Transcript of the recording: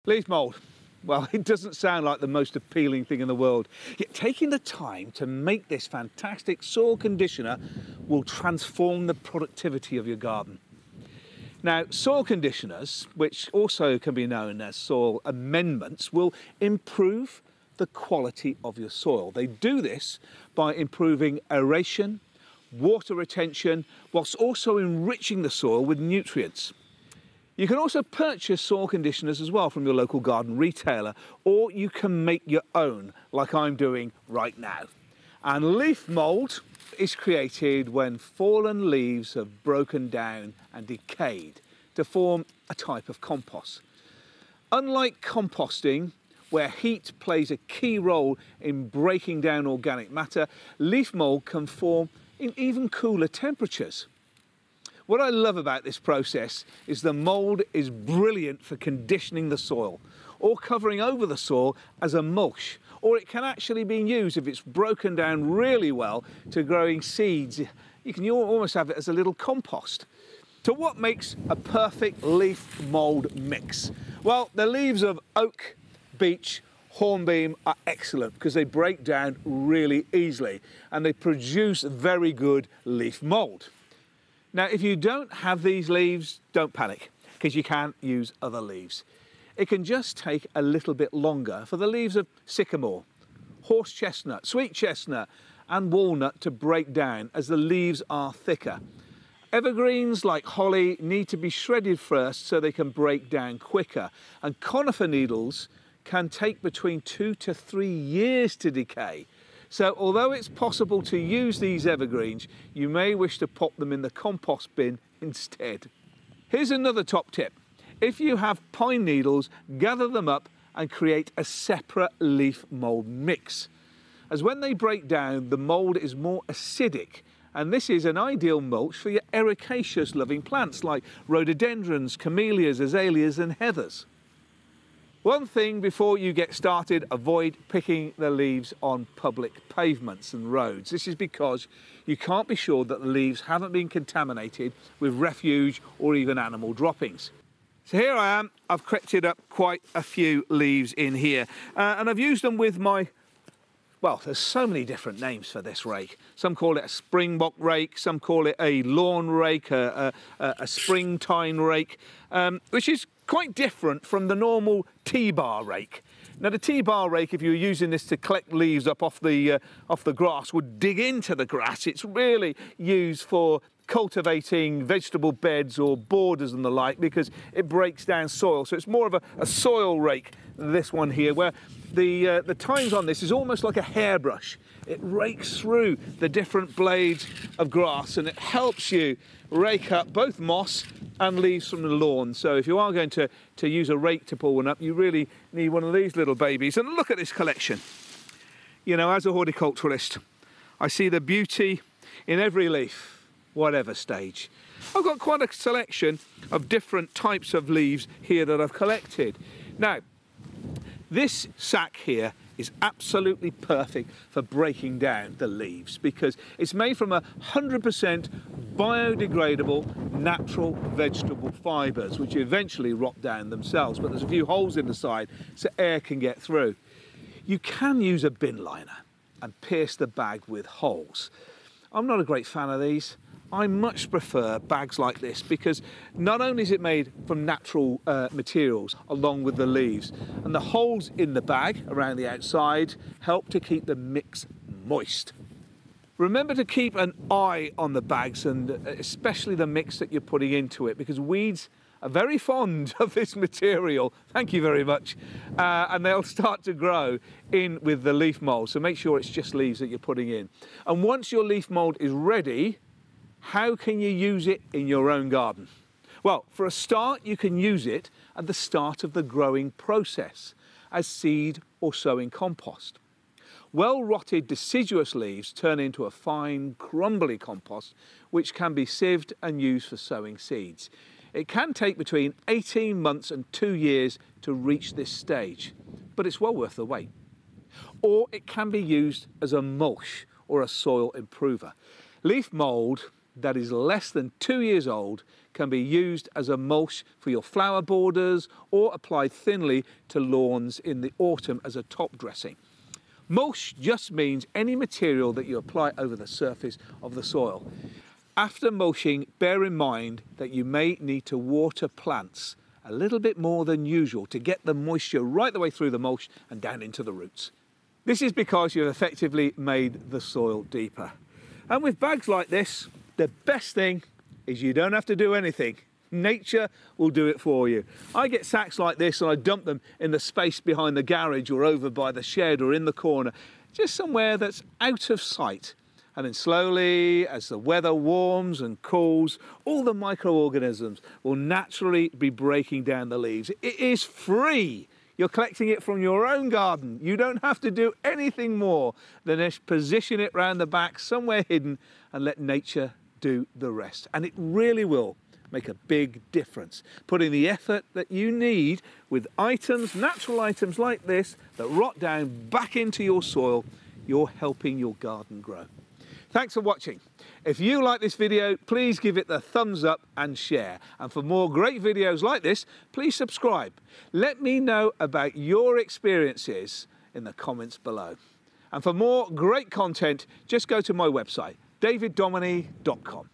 Leaf mould. Well, it doesn't sound like the most appealing thing in the world, yet taking the time to make this fantastic soil conditioner will transform the productivity of your garden. Now, soil conditioners, which also can be known as soil amendments, will improve the quality of your soil. They do this by improving aeration, water retention, whilst also enriching the soil with nutrients. You can also purchase soil conditioners as well from your local garden retailer, or you can make your own, like I'm doing right now. And leaf mould is created when fallen leaves have broken down and decayed to form a type of compost. Unlike composting, where heat plays a key role in breaking down organic matter, leaf mould can form in even cooler temperatures. What I love about this process is the mould is brilliant for conditioning the soil or covering over the soil as a mulch, or it can actually be used if it's broken down really well to growing seeds. You can almost have it as a little compost. So what makes a perfect leaf mould mix? Well, the leaves of oak, beech, hornbeam are excellent because they break down really easily and they produce very good leaf mould. Now, if you don't have these leaves, don't panic, because you can't use other leaves. It can just take a little bit longer for the leaves of sycamore, horse chestnut, sweet chestnut, and walnut to break down as the leaves are thicker. Evergreens like holly need to be shredded first so they can break down quicker, and conifer needles can take between 2 to 3 years to decay. So although it's possible to use these evergreens, you may wish to pop them in the compost bin instead. Here's another top tip. If you have pine needles, gather them up and create a separate leaf mould mix. As when they break down, the mould is more acidic, and this is an ideal mulch for your ericaceous loving plants like rhododendrons, camellias, azaleas and heathers. One thing before you get started, avoid picking the leaves on public pavements and roads. This is because you can't be sure that the leaves haven't been contaminated with refuge or even animal droppings. So here I am, I've collected up quite a few leaves in here and I've used them with my, well, there's so many different names for this rake. Some call it a springbok rake, some call it a lawn rake, a springtime rake, which is quite different from the normal T-bar rake. Now the T-bar rake, if you were using this to collect leaves up off the grass, would dig into the grass. It's really used for cultivating vegetable beds or borders and the like because it breaks down soil. So it's more of a soil rake than this one here, where the tines on this is almost like a hairbrush. It rakes through the different blades of grass and it helps you rake up both moss and leaves from the lawn. So if you are going to use a rake to pull one up, you really need one of these little babies. And look at this collection. You know, as a horticulturalist, I see the beauty in every leaf, whatever stage. I've got quite a selection of different types of leaves here that I've collected. Now, this sack here is absolutely perfect for breaking down the leaves because it's made from 100% biodegradable natural vegetable fibres which eventually rot down themselves, but there's a few holes in the side so air can get through. You can use a bin liner and pierce the bag with holes. I'm not a great fan of these. I much prefer bags like this because not only is it made from natural materials along with the leaves, and the holes in the bag around the outside help to keep the mix moist. Remember to keep an eye on the bags and especially the mix that you're putting into it because weeds are very fond of this material, thank you very much, and they'll start to grow in with the leaf mould, so make sure it's just leaves that you're putting in. And once your leaf mould is ready, how can you use it in your own garden? Well, for a start, you can use it at the start of the growing process as seed or sowing compost. Well-rotted deciduous leaves turn into a fine, crumbly compost, which can be sieved and used for sowing seeds. It can take between 18 months and 2 years to reach this stage, but it's well worth the wait. Or it can be used as a mulch or a soil improver. Leaf mould that is less than 2 years old can be used as a mulch for your flower borders or applied thinly to lawns in the autumn as a top dressing. Mulch just means any material that you apply over the surface of the soil. After mulching, bear in mind that you may need to water plants a little bit more than usual to get the moisture right the way through the mulch and down into the roots. This is because you've effectively made the soil deeper. And with bags like this, the best thing is you don't have to do anything. Nature will do it for you. I get sacks like this and I dump them in the space behind the garage or over by the shed or in the corner, just somewhere that's out of sight. And then slowly, as the weather warms and cools, all the microorganisms will naturally be breaking down the leaves. It is free. You're collecting it from your own garden. You don't have to do anything more than just position it round the back somewhere hidden and let nature do the rest. And it really will make a big difference. Putting the effort that you need with items, natural items like this, that rot down back into your soil, you're helping your garden grow. Thanks for watching. If you like this video, please give it the thumbs up and share. And for more great videos like this, please subscribe. Let me know about your experiences in the comments below. And for more great content, just go to my website, daviddomoney.com.